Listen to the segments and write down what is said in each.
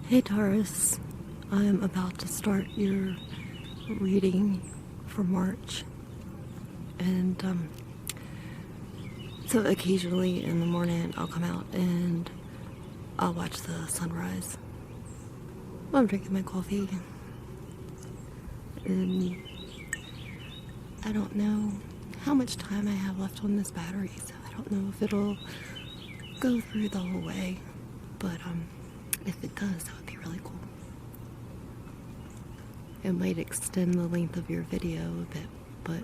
Hey Taurus, I'm about to start your reading for March, and so occasionally in the morning I'll come out and I'll watch the sunrise while I'm drinking my coffee, and I don't know how much time I have left on this battery, so I don't know if it'll go through the whole way, but if it does, that would be really cool. It might extend the length of your video a bit, but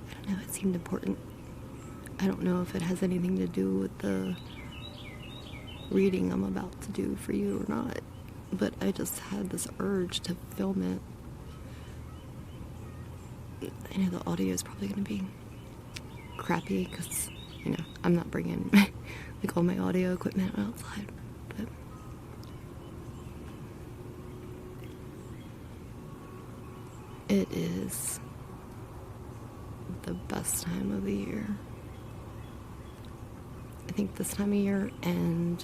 I don't know, it seemed important. I don't know if it has anything to do with the reading I'm about to do for you or not, but I just had this urge to film it. I know the audio is probably going to be crappy because, I'm not bringing like all my audio equipment outside, but it is the best time of the year. I think this time of year and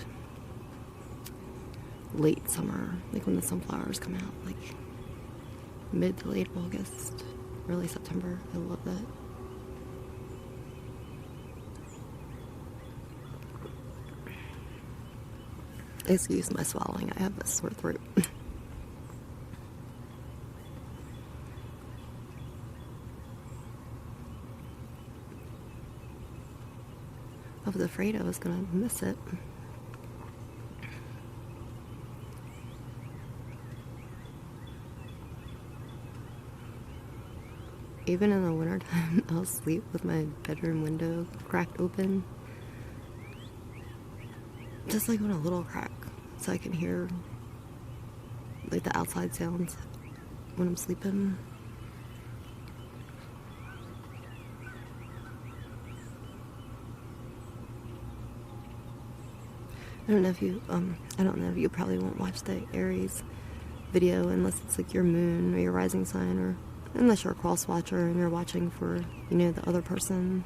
late summer, like when the sunflowers come out, like mid to late August, early September. I love that. Excuse my swallowing, I have a sore throat. I was afraid I was gonna miss it. Even in the wintertime, I'll sleep with my bedroom window cracked open. Just like on a little crack, so I can hear like the outside sounds when I'm sleeping. I don't know if you probably won't watch the Aries video unless it's like your moon or your rising sign, or unless you're a cross watcher and you're watching for, the other person.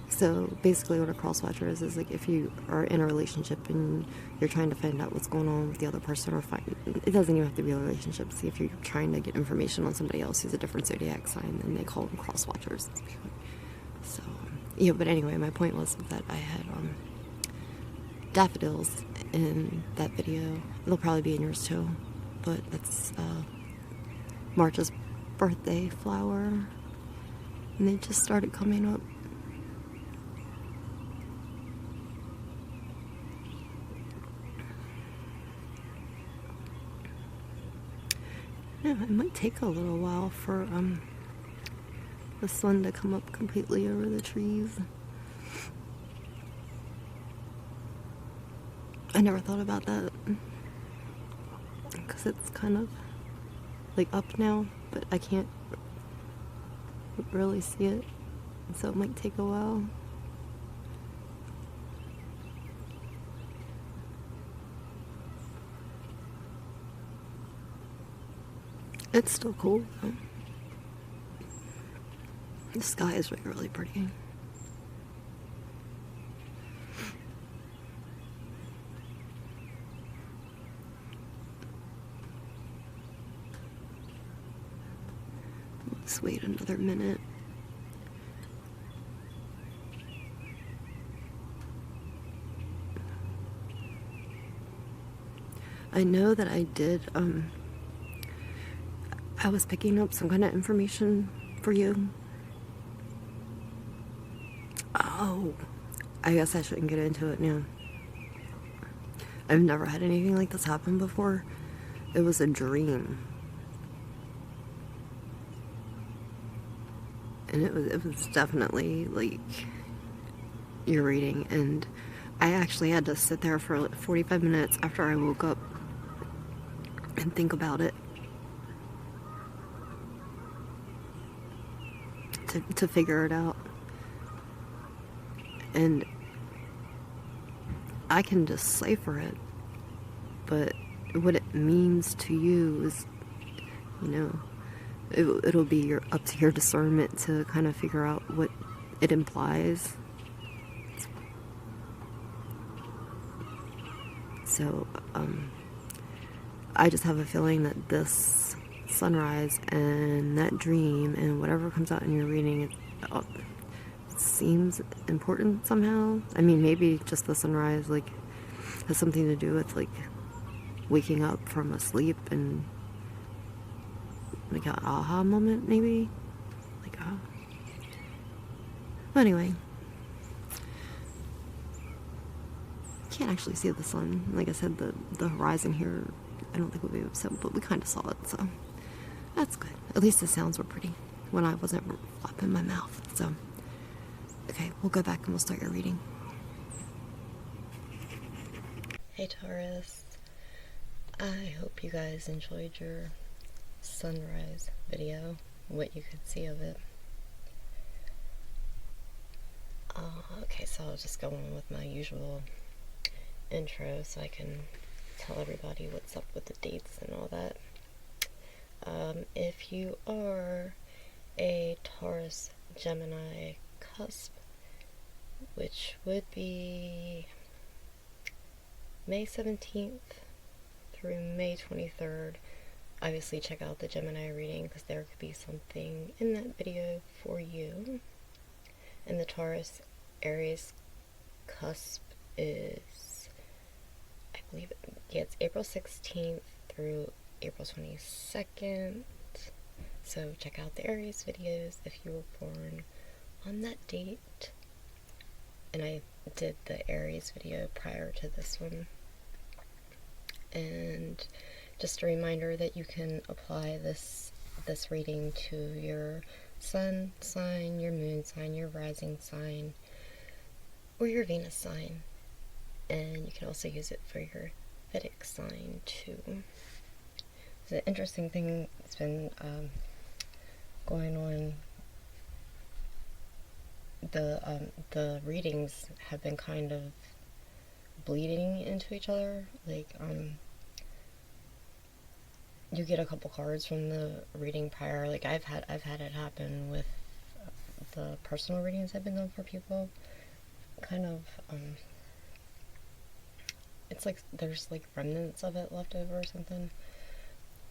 So basically what a cross watcher is like if you are in a relationship and you're trying to find out what's going on with the other person, or it doesn't even have to be a relationship. See, if you're trying to get information on somebody else who's a different zodiac sign, then they call them cross watchers. So, but anyway, my point was that I had daffodils in that video. They'll probably be in yours too, but that's March's birthday flower, and they just started coming up. Yeah, it might take a little while for the sun to come up completely over the trees. I never thought about that because it's kind of like up now, but I can't really see it, so it might take a while. It's still cool though. The sky is really pretty. Let's wait another minute. I know that I did, I was picking up some kind of information for you. Oh, I guess I shouldn't get into it now. I've never had anything like this happen before. It was a dream. And it was definitely like your reading, and I actually had to sit there for like 45 minutes after I woke up and think about it to figure it out. And I can decipher it, but what it means to you is, it'll be up to your discernment to kind of figure out what it implies. So, I just have a feeling that this sunrise and that dream and whatever comes out in your reading, it seems important somehow. I mean, maybe just the sunrise, like, has something to do with, like, waking up from a sleep and, like, an aha moment, maybe? Like, anyway. Can't actually see the sun. Like I said, the horizon here, I don't think we'll be upset, but we kind of saw it, so that's good. At least the sounds were pretty when I wasn't flapping my mouth. So, okay, we'll go back and we'll start your reading. Hey Taurus, I hope you guys enjoyed your sunrise video, what you could see of it. Okay, so I'll just go on with my usual intro so I can tell everybody what's up with the dates and all that. If you are a Taurus Gemini cusp, which would be May 17th through May 23rd, obviously check out the Gemini reading because there could be something in that video for you. And the Taurus Aries cusp is, I believe, it's April 16th through April 22nd. So check out the Aries videos if you were born on that date. And I did the Aries video prior to this one. And just a reminder that you can apply this reading to your sun sign, your moon sign, your rising sign, or your Venus sign. And you can also use it for your Vedic sign too. It's an interesting thing that's been going on. The readings have been kind of bleeding into each other. Like, you get a couple cards from the reading prior. Like, I've had it happen with the personal readings I've been doing for people. Kind of, it's like there's like remnants of it left over or something.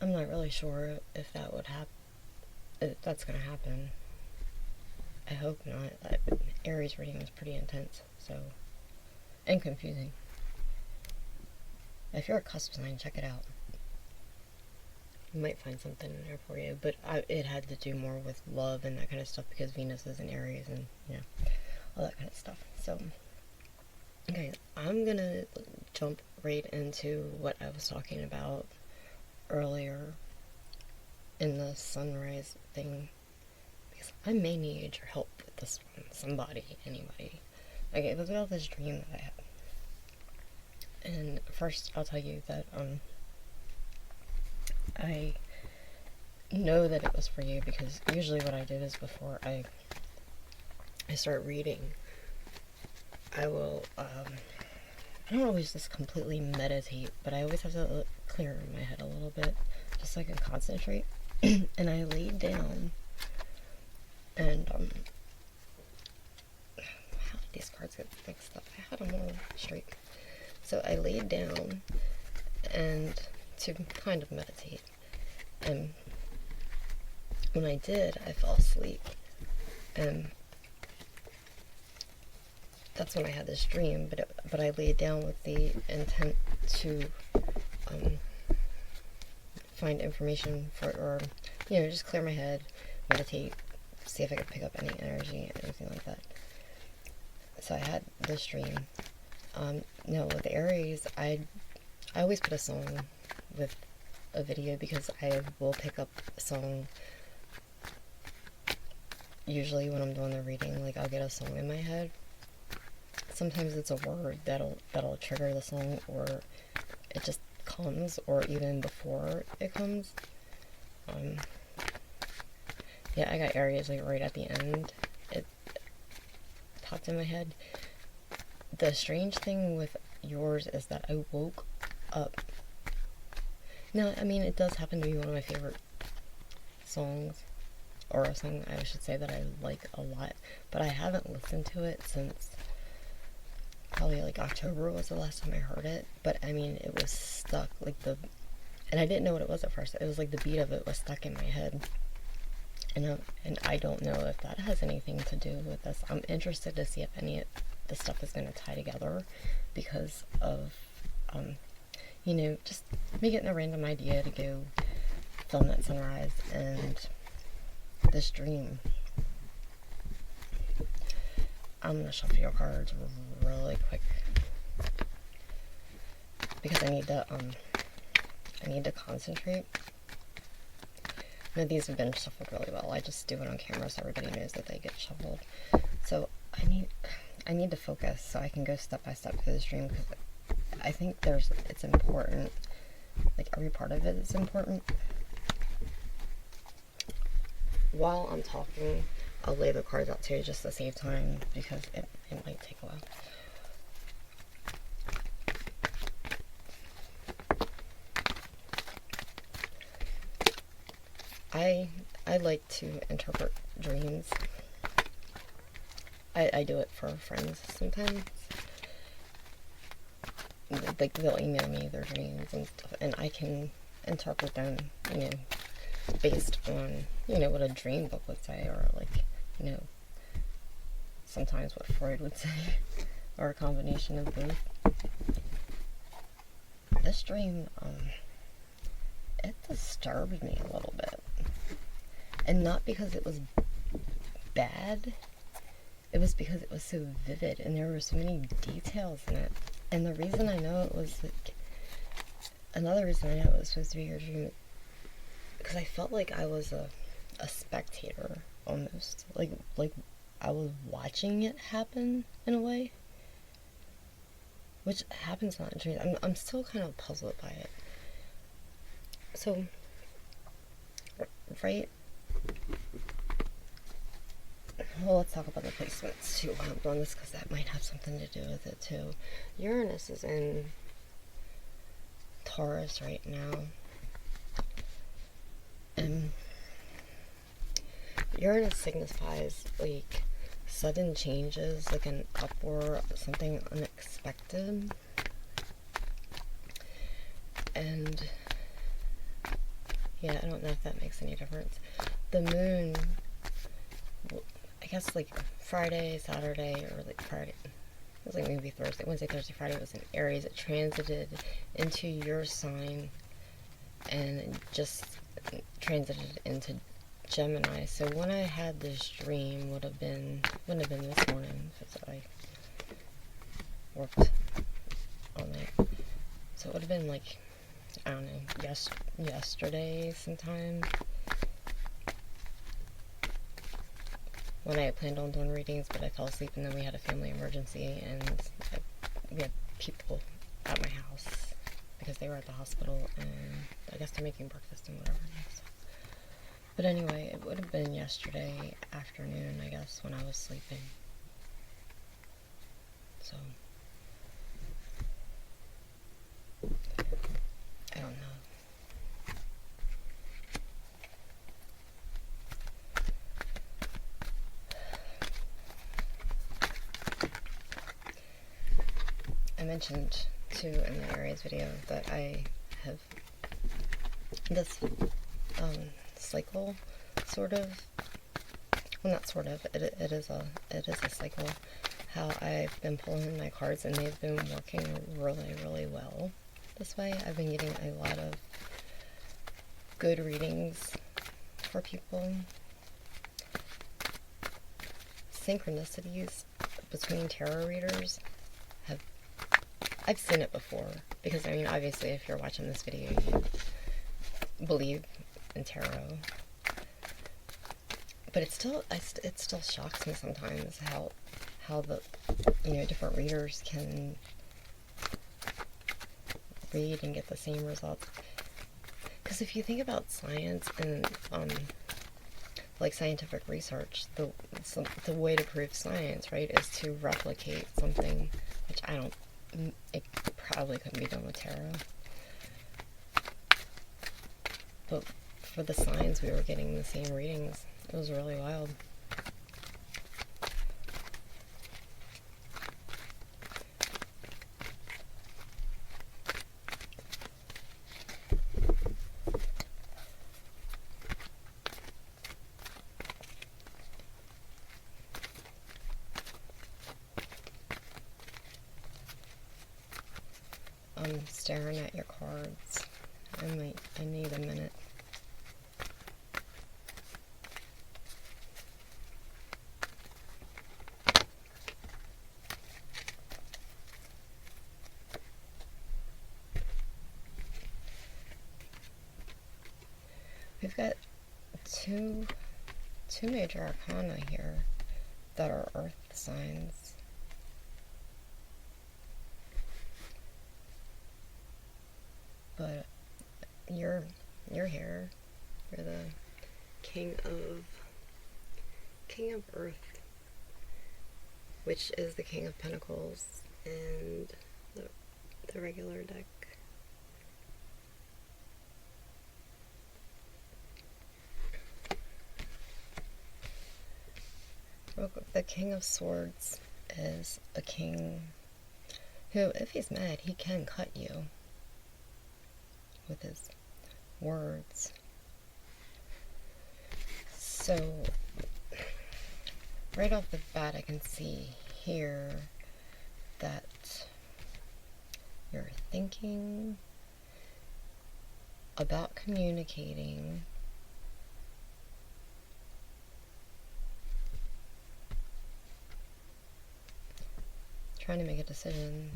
I'm not really sure if that would happen. If that's gonna happen. I hope not. Aries reading was pretty intense, so, and confusing. If you're a cusp sign, check it out. You might find something in there for you, but it had to do more with love and that kind of stuff because Venus is in Aries and, you know, all that kind of stuff. So, okay, I'm gonna jump right into what I was talking about earlier in the sunrise thing, because I may need your help with this one. Somebody, anybody. Okay, it was about this dream that I had. And first, I'll tell you that, I know that it was for you because usually what I do is before I start reading, I will, I don't always just completely meditate, but I always have to clear my head a little bit, just so I can concentrate. And I laid down, and, how did these cards get fixed up? I had them all straight. So I laid down, and to kind of meditate, and when I did, I fell asleep, and that's when I had this dream, but I laid down with the intent to find information for, or, you know, just clear my head, meditate, see if I could pick up any energy, anything like that. So I had this dream. No, with Aries, I always put a song with a video because I will pick up a song usually when I'm doing the reading. Like, I'll get a song in my head. Sometimes it's a word that'll trigger the song, or it just comes, or even before it comes. Yeah, I got Aries like right at the end. It popped in my head. The strange thing with yours is that I woke up. Now, I mean, it does happen to be one of my favorite songs, or a song I should say that I like a lot, but I haven't listened to it since probably like October was the last time I heard it. But I mean, it was stuck, like and I didn't know what it was at first. It was like the beat of it was stuck in my head. And I don't know if that has anything to do with this. I'm interested to see if any of the stuff is going to tie together because of, you know, just me getting a random idea to go film at sunrise and this dream. I'm going to shuffle your cards really quick because I need to concentrate. Now, these have been shuffled really well. I just do it on camera so everybody knows that they get shuffled. So I need to focus so I can go step by step through this dream, because I think it's important. Like, every part of it is important. While I'm talking, I'll lay the cards out too, just to save time, because it might take a while. I like to interpret dreams. I do it for friends sometimes. Like, they'll email me their dreams and stuff, and I can interpret them, you know, based on, you know, what a dream book would say, or like, you know, sometimes what Freud would say, or a combination of both. This dream, it disturbed me a little bit. And not because it was bad, it was because it was so vivid and there were so many details in it. And the reason I know it was, like, another reason I know it was supposed to be your dream, because I felt like I was a spectator, almost. Like I was watching it happen, in a way. Which happens a lot in dreams. I'm still kind of puzzled by it. So, right? Well, let's talk about the placements too while I'm doing this, because that might have something to do with it too. Uranus is in Taurus right now. And Uranus signifies, like, sudden changes, like an uproar, something unexpected. And yeah, I don't know if that makes any difference. The moon, I guess, like, Friday, Saturday, or like Friday, it was like maybe Thursday, Wednesday, Thursday, Friday, was in Aries. It transited into your sign and just transited into Gemini. So when I had this dream, wouldn't have been this morning, because I worked all night. So it would have been like, I don't know, yesterday sometime, when I had planned on doing readings, but I fell asleep, and then we had a family emergency, and we had people at my house because they were at the hospital, and I guess they're making breakfast and whatever. So. But anyway, it would have been yesterday afternoon, I guess, when I was sleeping. So, I don't know. I mentioned too in the Aries video that I have this cycle, sort of. Well, not sort of. It is a cycle. How I've been pulling my cards, and they've been working really, really well this way. I've been getting a lot of good readings for people. Synchronicities between tarot readers I've seen it before, because, I mean, obviously, if you're watching this video, you believe in tarot. But it still shocks me sometimes how the, you know, different readers can read and get the same results. Because if you think about science and like scientific research, the way to prove science, right, is to replicate something, which it probably couldn't be done with tarot. But for the signs, we were getting the same readings. It was really wild. I'm staring at your cards. I need a minute. We've got two major arcana here that are earth signs. But you're here. You're the king of earth, which is the king of pentacles and the regular deck. The king of swords is a king who, if he's mad, he can cut you with his words. So right off the bat, I can see here that you're thinking about communicating, trying to make a decision.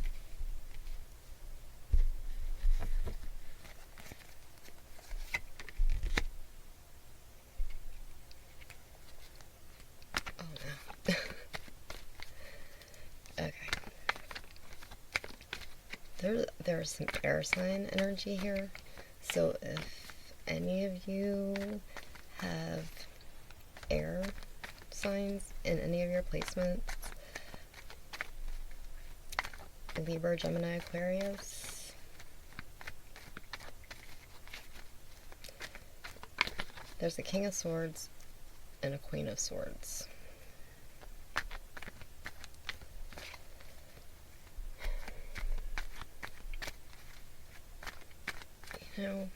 There's some air sign energy here, so if any of you have air signs in any of your placements, Libra, Gemini, Aquarius, there's a King of Swords and a Queen of Swords. You know,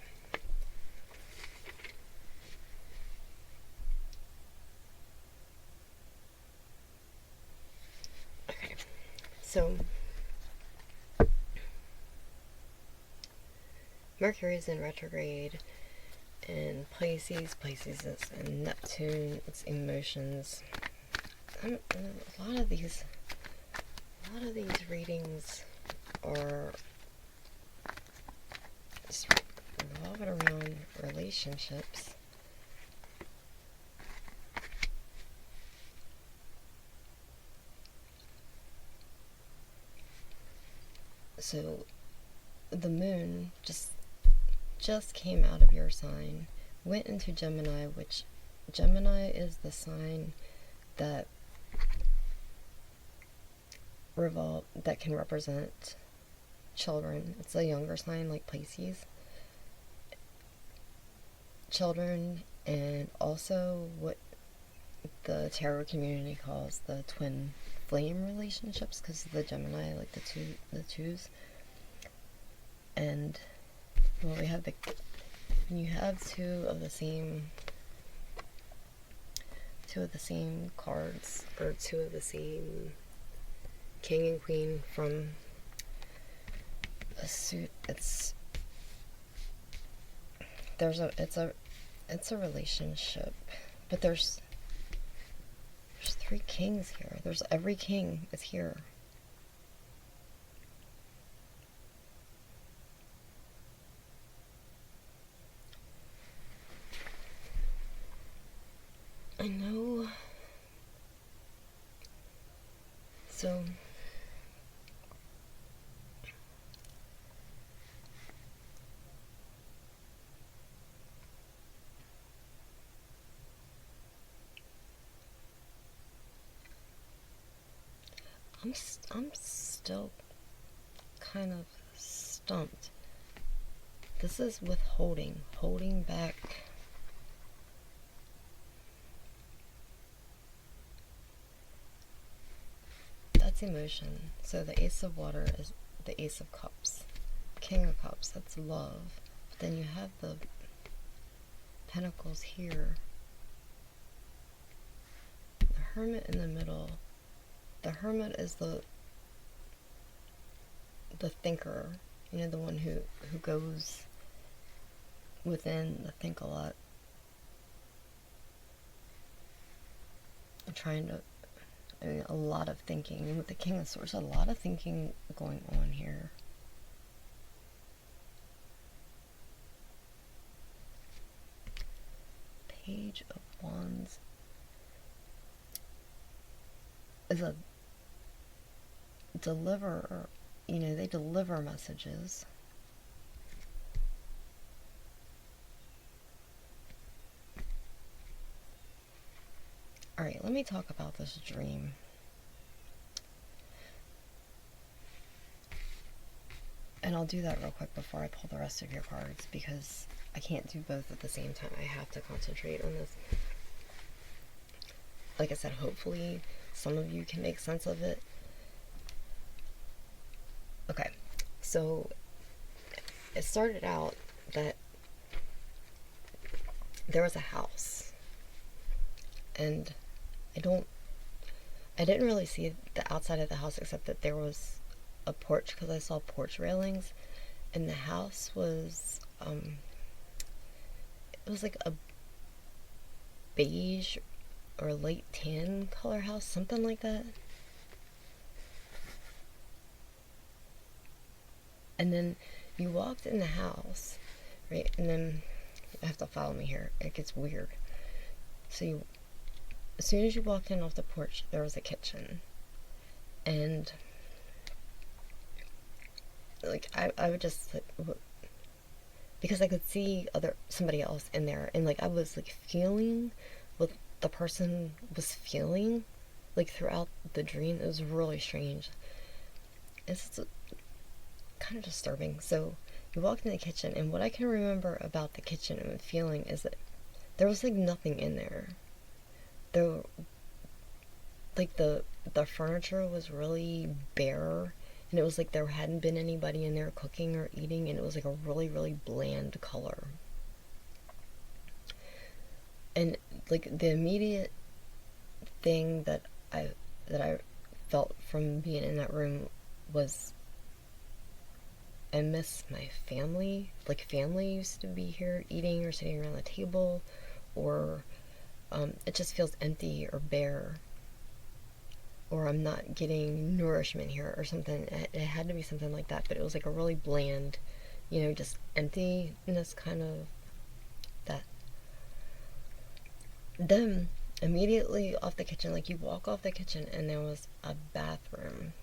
okay, so Mercury is in retrograde in Pisces. Pisces is in Neptune. It's emotions. A lot of these readings are just revolving around relationships. So the moon just came out of your sign, went into Gemini, which Gemini is the sign that can represent children. It's a younger sign like Pisces. Children, and also what the tarot community calls the twin flame relationships, because the Gemini, like the twos. And well, we have you have two of the same cards, or two of the same king and queen from a suit. It's a relationship, but there's three kings here. There's every king is here. I know. So I'm still kind of stumped. This is withholding, holding back That's emotion. So the Ace of Water is the Ace of Cups. King of Cups, that's love. But then you have the Pentacles here. The Hermit in the middle. The Hermit is the thinker. You know, the one who goes within the think a lot. Trying to, I mean, a lot of thinking. And with the King of Swords, a lot of thinking going on here. Page of Wands is a deliverer. You know, they deliver messages. Alright, let me talk about this dream. And I'll do that real quick before I pull the rest of your cards, because I can't do both at the same time. I have to concentrate on this. Like I said, hopefully some of you can make sense of it. Okay, so it started out that there was a house, and I didn't really see the outside of the house except that there was a porch, because I saw porch railings, and the house was it was like a beige or light tan color house, something like that. And then you walked in the house, right? And then you have to follow me here, it gets weird. So as soon as you walked in off the porch, there was a kitchen. And like I would just, like, because I could see somebody else in there, and like I was like feeling what the person was feeling like throughout the dream. It was really strange. It's kind of disturbing. So you walked in the kitchen, and what I can remember about the kitchen and the feeling is that there was like nothing in there. There, like the furniture was really bare, and it was like there hadn't been anybody in there cooking or eating, and it was like a really, really bland color. And like the immediate thing that I felt from being in that room was, I miss my family. Like family used to be here eating or sitting around the table, or it just feels empty or bare, or I'm not getting nourishment here or something. It had to be something like that, but it was like a really bland, you know, just emptiness kind of that. Then immediately off the kitchen, like you walk off the kitchen and there was a bathroom,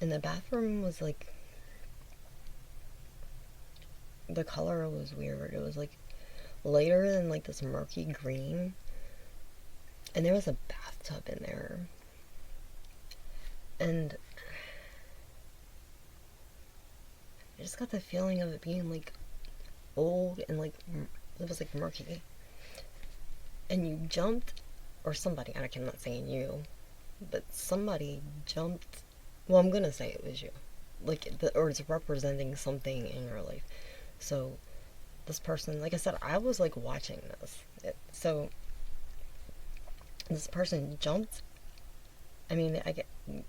and the bathroom was like, the color was weird. It was like lighter than like this murky green, and there was a bathtub in there, and I just got the feeling of it being like old and like it was like murky. And you jumped, or somebody, I'm not saying you, but somebody jumped. Well, I'm gonna say it was you, like or it's representing something in your life. So this person, like I said, I was like watching this. So this person jumped. I mean, I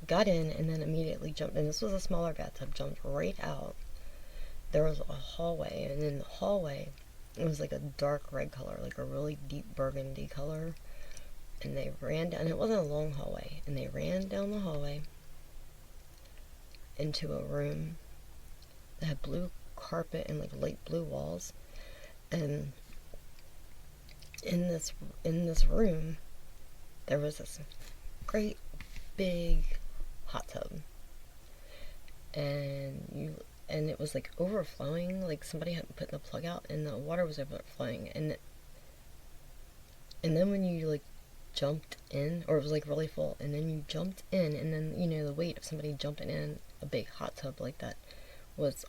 got in and then immediately jumped, and this was a smaller bathtub, jumped right out. There was a hallway, and in the hallway, it was like a dark red color, like a really deep burgundy color. And they ran down, it wasn't a long hallway, and they ran down the hallway into a room that had blue carpet and like light blue walls. And in this room, there was this great big hot tub, and it was like overflowing, like somebody hadn't put the plug out and the water was overflowing, and then when you like jumped in, or it was like really full, and then you jumped in, and then, you know, the weight of somebody jumping in a big hot tub like that was,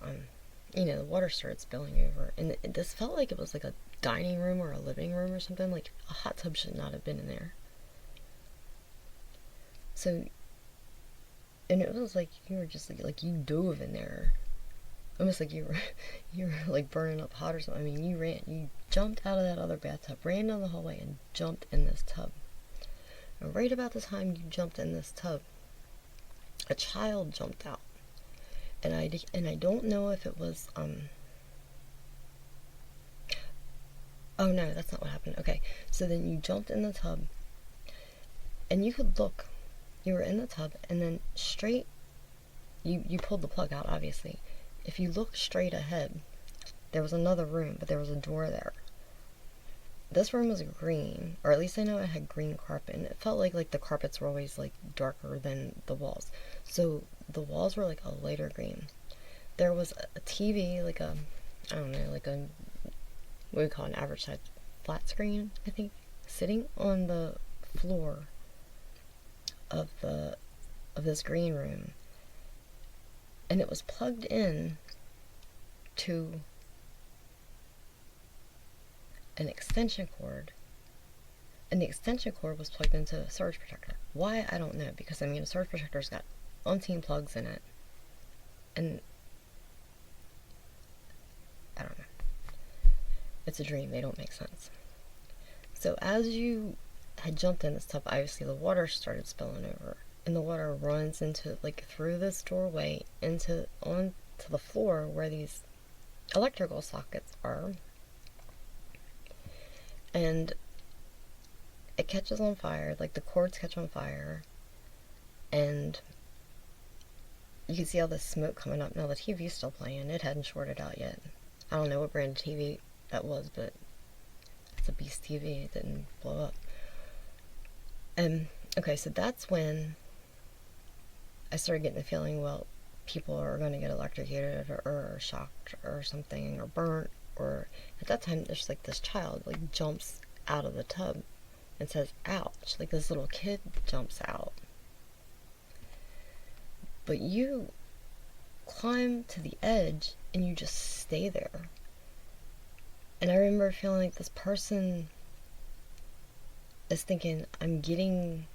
you know, the water started spilling over, and this felt like it was like a dining room or a living room or something. Like a hot tub should not have been in there. So And it was like you were just like you dove in there, almost like you were like burning up hot or something. I mean, you jumped out of that other bathtub, ran down the hallway, and jumped in this tub. And right about the time you jumped in this tub, a child jumped out, and I don't know if it was Oh no, that's not what happened. Okay, so then you jumped in the tub, and you could look. You were in the tub, and then straight, you pulled the plug out, obviously. If you look straight ahead, there was another room, but there was a door there. This room was green, or at least I know it had green carpet, and it felt like the carpets were always like darker than the walls. So the walls were like a lighter green. There was a TV, like a, I don't know, like a, what we call an average size flat screen, I think, sitting on the floor of this green room, and it was plugged in to an extension cord, and the extension cord was plugged into a surge protector. Why, I don't know, because I mean a surge protector's got umpteen plugs in it, and I don't know. It's a dream, they don't make sense. So as you had jumped in this tub, obviously the water started spilling over, and the water runs into, like, through this doorway onto the floor where these electrical sockets are, and it catches on fire, like the cords catch on fire, and you can see all this smoke coming up. Now the TV's still playing, it hadn't shorted out yet. I don't know what brand of TV that was, but it's a beast TV, it didn't blow up. And okay, so that's when I started getting the feeling, well, people are going to get electrocuted or shocked or something, or burnt, or at that time there's like this child like jumps out of the tub and says ouch, like this little kid jumps out, but you climb to the edge and you just stay there. And I remember feeling like this person is thinking I'm getting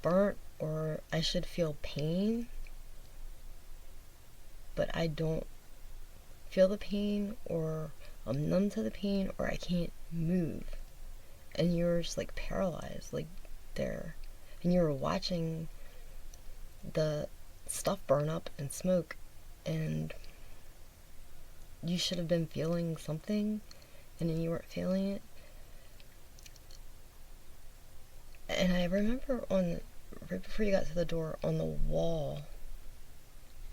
burnt or I should feel pain, but I don't feel the pain, or I'm numb to the pain, or I can't move. And you're just like paralyzed, like there. And you were watching the stuff burn up and smoke, and you should have been feeling something, and then you weren't feeling it. And I remember right before you got to the door, on the wall,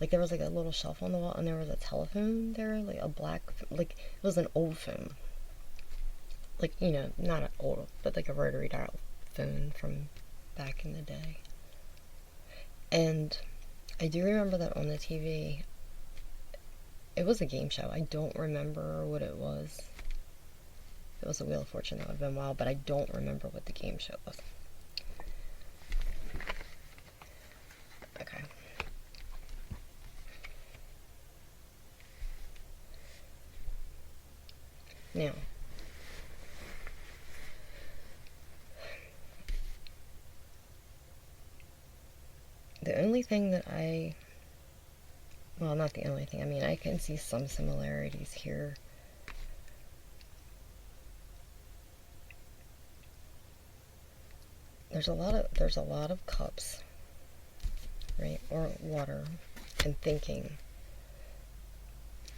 like there was like a little shelf on the wall, and there was a telephone there, like a black, like it was an old phone, like, you know, not an old, but like a rotary dial phone from back in the day. And I do remember that on the TV, it was a game show. I don't remember what it was. It was a Wheel of Fortune. That would have been wild, but I don't remember what the game show was. Okay. Now, the only thing that well, not the only thing, I mean, I can see some similarities here. There's a lot of cups, right, or water, and thinking,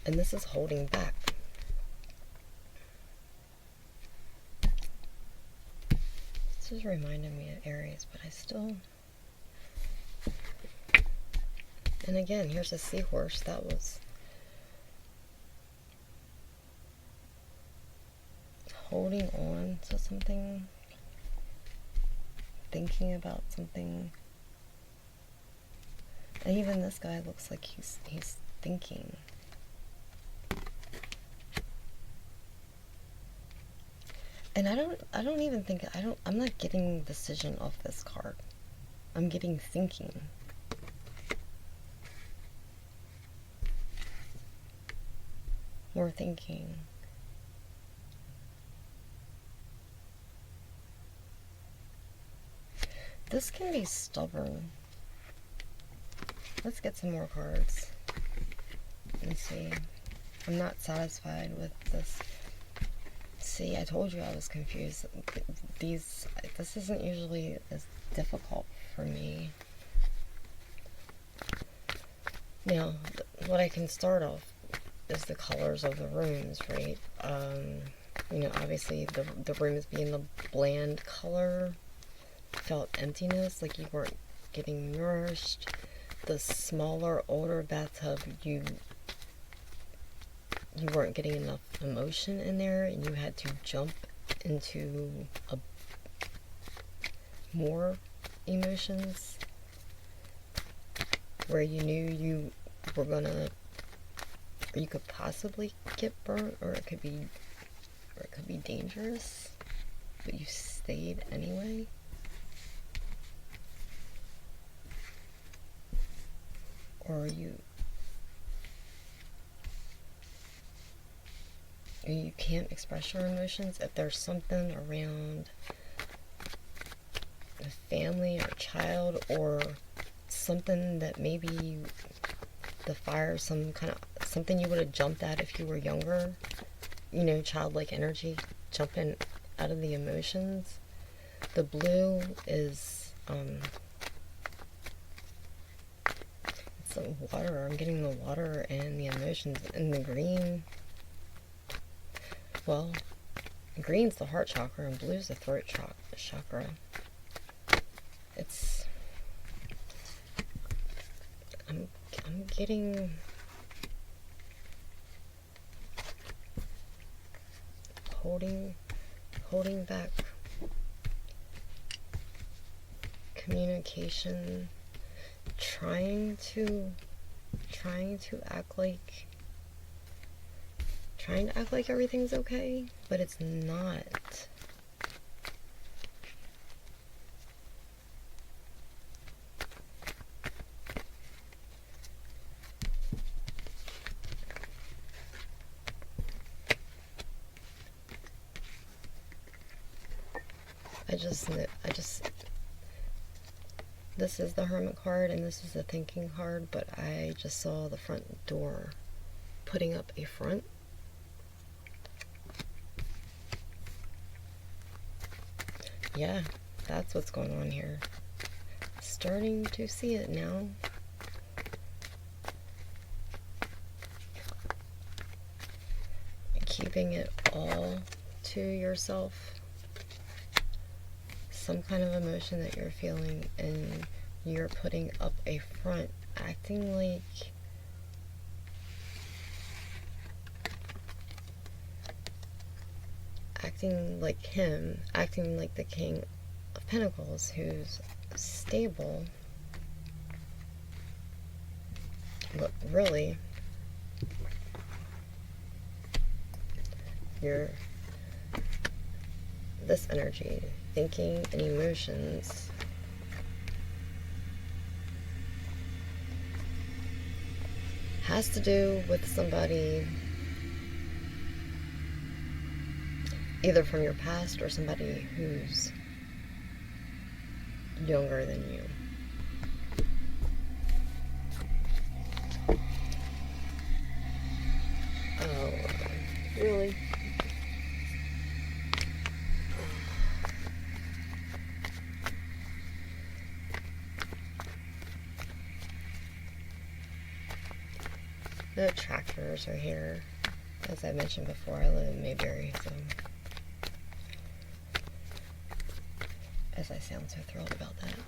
and this is holding back. This is reminding me of Aries, but I still, and again, here's a seahorse that was holding on to something, thinking about something. And even this guy looks like he's thinking. And I don't even think, I'm not getting decision off this card. I'm getting thinking. More thinking. This can be stubborn. Let's get some more cards and see. I'm not satisfied with this. See, I told you I was confused. This isn't usually as difficult for me. Now, what I can start off is the colors of the rooms, right? You know, obviously the rooms being the bland color, felt emptiness, like you weren't getting nourished. The smaller, older bathtub, you weren't getting enough emotion in there, and you had to jump into more emotions where you knew you were gonna, or you could possibly get burnt, or it could be dangerous, but you stayed anyway. Or you can't express your emotions if there's something around a family or a child, or something that maybe the fire, something you would have jumped at if you were younger, you know, childlike energy, jumping out of the emotions. The blue is it's the water. I'm getting the water and the emotions. And the green, well, green's the heart chakra and blue's the throat chakra. It's, I'm getting holding back communication, trying to act like everything's okay, but it's not. This is the Hermit card and this is the Thinking card, but I just saw the front door putting up a front. Yeah, that's what's going on here. Starting to see it now. Keeping it all to yourself. Some kind of emotion that you're feeling, and you're putting up a front, acting like him, acting like the King of Pentacles, who's stable, but really you're this energy, thinking and emotions, has to do with somebody either from your past or somebody who's younger than you. Oh, really? The tractors are here. As I mentioned before, I live in Mayberry, so as I sound so thrilled about that.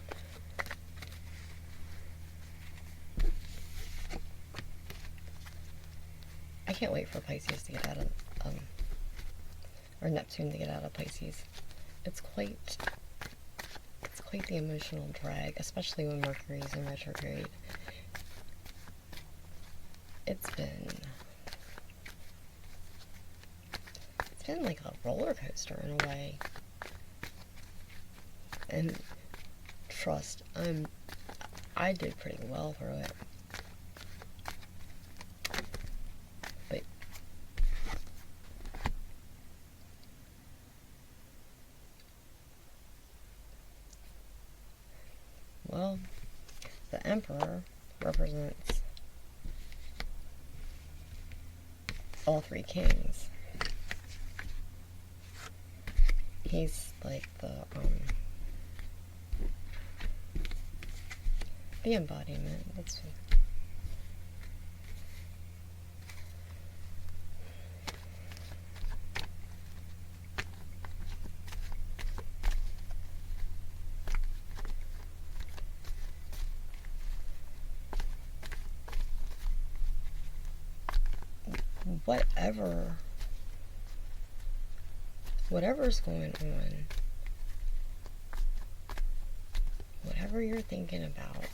I can't wait for Pisces to get out of, or Neptune to get out of Pisces. It's quite the emotional drag, especially when Mercury's in retrograde. It's been like a roller coaster in a way. And trust, I did pretty well through it. But well, the Emperor represents all three kings. He's like the embodiment. That's whatever's going on, whatever you're thinking about,